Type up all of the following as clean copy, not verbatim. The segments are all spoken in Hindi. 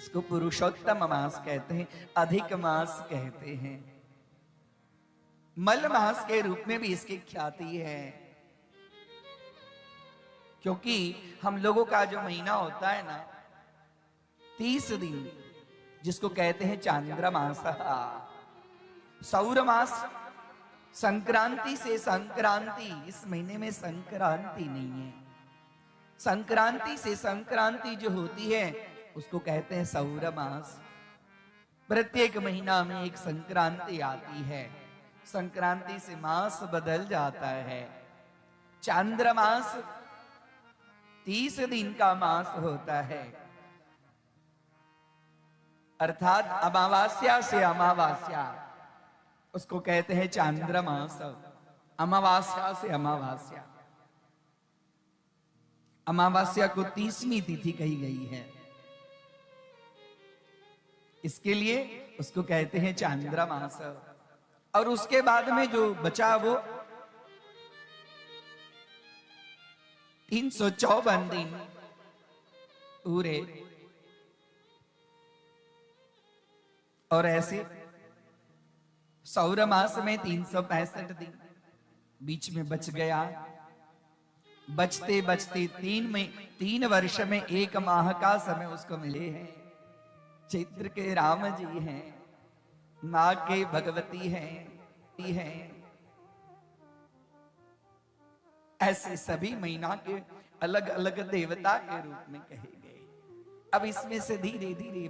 इसको पुरुषोत्तम मास कहते हैं, अधिक मास कहते हैं। मल मास के रूप में भी इसकी ख्याति है, क्योंकि हम लोगों का जो महीना होता है ना 30 दिन, जिसको कहते हैं चांद्र मास, सौर मास, संक्रांति से संक्रांति, इस महीने में संक्रांति नहीं है। संक्रांति से संक्रांति जो होती है उसको कहते हैं सौर मास। प्रत्येक महीना में एक संक्रांति आती है, संक्रांति से मास बदल जाता है। चांद्र मास 30 दिन का मास होता है, अर्थात अमावास्या से अमावास्या, उसको कहते हैं चांद्र मास। अमावास्या से अमावास्या, अमावास्या को 30वीं तिथि कही गई है, इसके लिए उसको कहते हैं चांद्र मास। और उसके बाद में जो बचा वो 354 दिन पूरे, और ऐसे सौर मास में 365 दिन बीच में बच गया। बचते बचते 3 वर्ष में 1 माह का समय उसको मिले हैं। चैत्र के राम जी हैं, माघ के भगवती हैं, ऐसे सभी महीना के अलग अलग देवता के रूप में कहे गए। अब इसमें से धीरे धीरे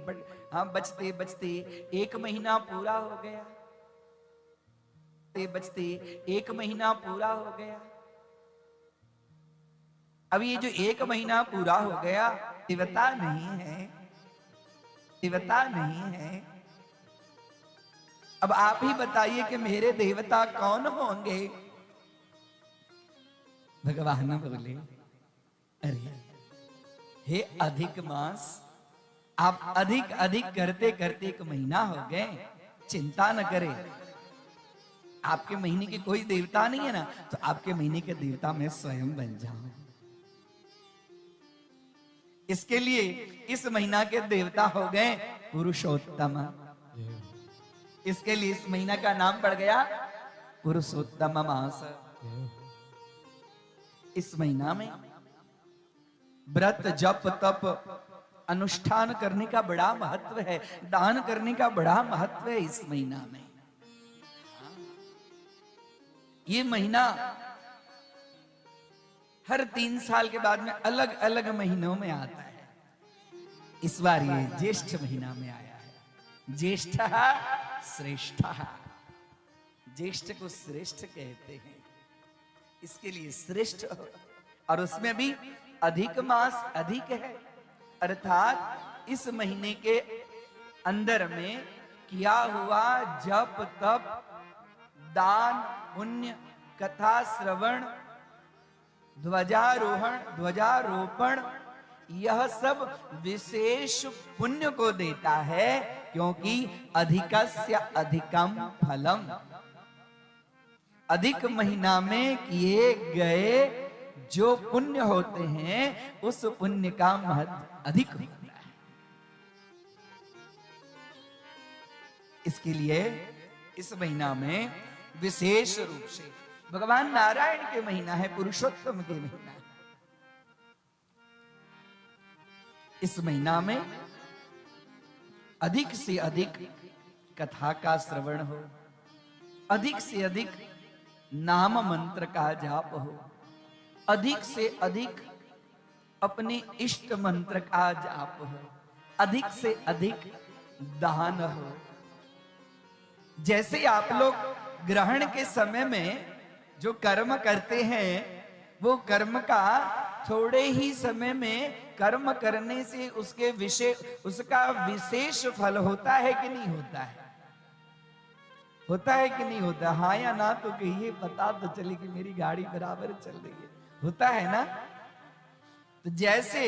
बचते बचते 1 महीना पूरा हो गया, बचते 1 महीना पूरा हो गया। अब ये जो 1 महीना पूरा हो गया, देवता नहीं है, देवता नहीं है। अब आप ही बताइए कि मेरे देवता कौन होंगे? भगवान बोले, अरे हे अधिक मास, आप अधिक अधिक करते करते 1 महीना हो गए, चिंता न करें। आपके महीने के कोई देवता नहीं है ना, तो आपके महीने के देवता मैं स्वयं बन जाऊं। इसके लिए इस महीना के देवता हो गए पुरुषोत्तम। इसके लिए इस महीना का नाम पड़ गया पुरुषोत्तम मास। इस महीना में व्रत जप तप अनुष्ठान करने का बड़ा महत्व है, दान करने का बड़ा महत्व है इस महीना में। ये महीना हर 3 साल के बाद में अलग अलग महीनों में आता है। इस बार ये ज्येष्ठ महीना में आया है। ज्येष्ठ श्रेष्ठ, ज्येष्ठ को श्रेष्ठ कहते हैं, इसके लिए श्रेष्ठ, और उसमें भी अधिक मास अधिक है, अर्थात इस महीने के अंदर में किया हुआ जप तप दान पुण्य कथा श्रवण ध्वजारोपण यह सब विशेष पुण्य को देता है, क्योंकि अधिकस्य अधिकम फलम। अधिक महीना में किए गए जो पुण्य होते हैं उस पुण्य का महत्व अधिक होता है। इसके लिए इस महीना में विशेष रूप से भगवान नारायण के महीना है, पुरुषोत्तम के महीना है। इस महीना में अधिक से अधिक कथा का श्रवण हो, अधिक से अधिक नाम मंत्र का जाप हो, अधिक से अधिक अपने इष्ट मंत्र का जाप हो, अधिक से अधिक दान हो। जैसे आप लोग ग्रहण के समय में जो कर्म करते हैं, वो कर्म का थोड़े ही समय में कर्म करने से उसका विशेष फल होता है कि नहीं होता है? होता है कि नहीं होता? हाँ या ना तो कहिए, पता तो चले कि मेरी गाड़ी बराबर चल रही है। होता है ना? तो जैसे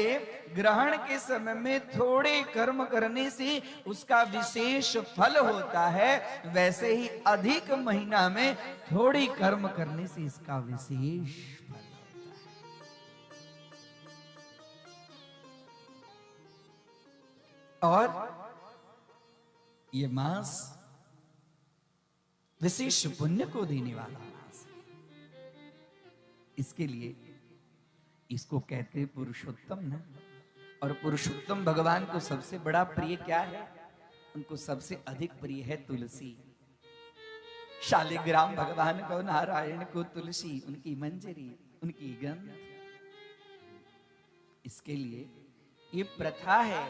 ग्रहण के समय में थोड़े कर्म करने से उसका विशेष फल होता है, वैसे ही अधिक महीना में थोड़ी कर्म करने से इसका विशेष फल होता है। और ये मास विशेष पुण्य को देने वाला मास है। इसके लिए इसको कहते पुरुषोत्तम ना। और पुरुषोत्तम भगवान को सबसे बड़ा प्रिय क्या है? उनको सबसे अधिक प्रिय है तुलसी। शालिग्राम भगवान को, नारायण को तुलसी, उनकी मंजरी, उनकी गंध। इसके लिए ये प्रथा है।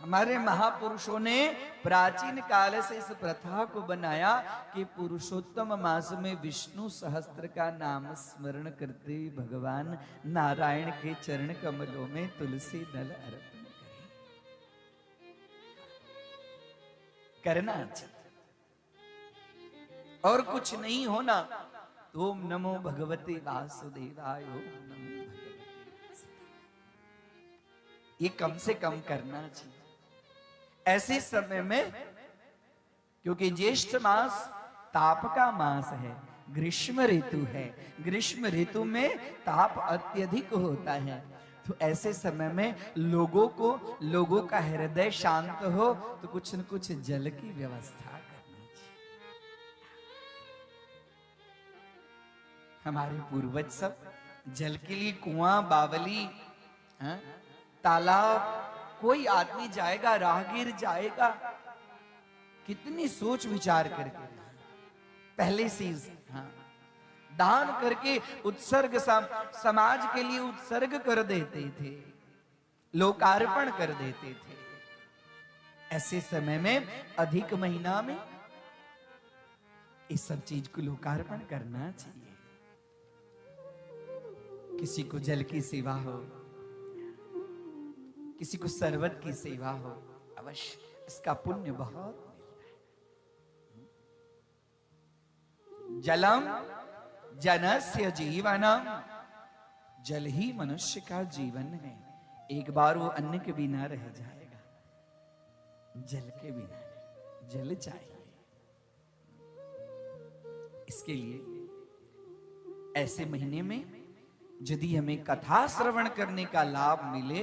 हमारे महापुरुषों ने प्राचीन काल से इस प्रथा को बनाया कि पुरुषोत्तम मास में विष्णु सहस्त्र का नाम स्मरण करते हुए भगवान नारायण के चरण कमलों में तुलसी दल अर्पण करें। करना चाहिए और कुछ नहीं होना। ओम नमो भगवते वासुदेवाय, ओम नमो भगवते वासुदेवाय, ये कम से कम करना चाहिए ऐसे समय में। क्योंकि ज्येष्ठ मास ताप का मास है, ग्रीष्म ऋतु है। ग्रीष्म ऋतु में ताप अत्यधिक होता है। तो ऐसे समय में लोगों का हृदय शांत हो तो कुछ न कुछ जल की व्यवस्था करनी चाहिए। हमारे पूर्वज सब जल के लिए कुआं, बावली, तालाब, कोई आदमी जाएगा, राहगीर जाएगा, कितनी सोच विचार करके पहले से दान करके उत्सर्ग, समाज के लिए उत्सर्ग कर देते थे, लोकार्पण कर देते थे। ऐसे समय में अधिक महीना में इस सब चीज को लोकार्पण करना चाहिए। किसी को जल की सेवा हो, किसी को शरबत की सेवा हो, अवश्य इसका पुण्य बहुत मिलता है। जलम जनस्य जीवनम, जल ही मनुष्य का जीवन है। एक बार वो अन्न के बिना रह जाएगा, जल के बिना जल चाहिए। इसके लिए ऐसे महीने में यदि हमें कथा श्रवण करने का लाभ मिले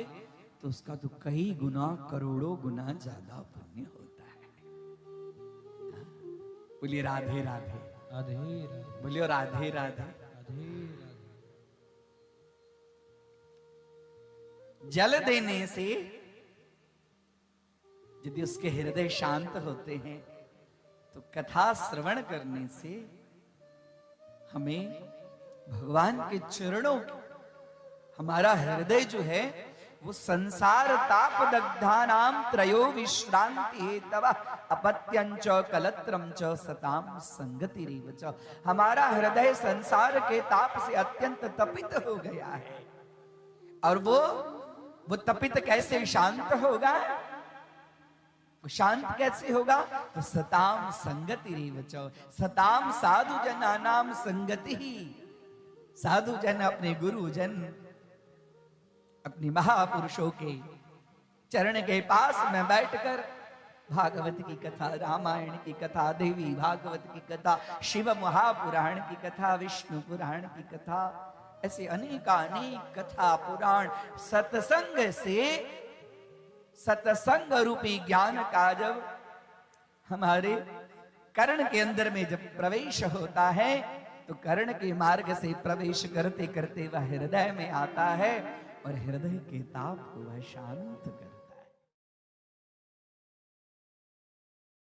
तो उसका तो कई गुना, करोड़ों गुना ज्यादा पुण्य होता है। बोलिए राधे राधे, राधे राधे, बोलिए राधे राधे। राधे राधे। जल देने से यदि उसके हृदय शांत होते हैं तो कथा श्रवण करने से हमें भगवान के चरणों की, हमारा हृदय जो है वो संसार ताप दग्धानाम त्रयो विश्रांति हेतव अपत्यंच कलत्रम च सताम संगतिरेव च। हमारा हृदय संसार के ताप से अत्यंत तपित हो गया है। और वो तपित कैसे शांत होगा? वो शांत कैसे होगा? तो सताम संगतिरेव च। सताम साधु जनानाम संगति ही। साधु जन अपने गुरु जन, अपने महापुरुषों के चरण के पास में बैठकर भागवत की कथा, रामायण की कथा, देवी भागवत की कथा, शिव महापुराण की कथा, विष्णु पुराण की कथा, ऐसे अनेकानेक कथा पुराण सत्संग से, सत्संग रूपी ज्ञान का जब हमारे कर्ण के अंदर में जब प्रवेश होता है तो कर्ण के मार्ग से प्रवेश करते करते वह हृदय में आता है और हृदय के ताप को वह शांत कर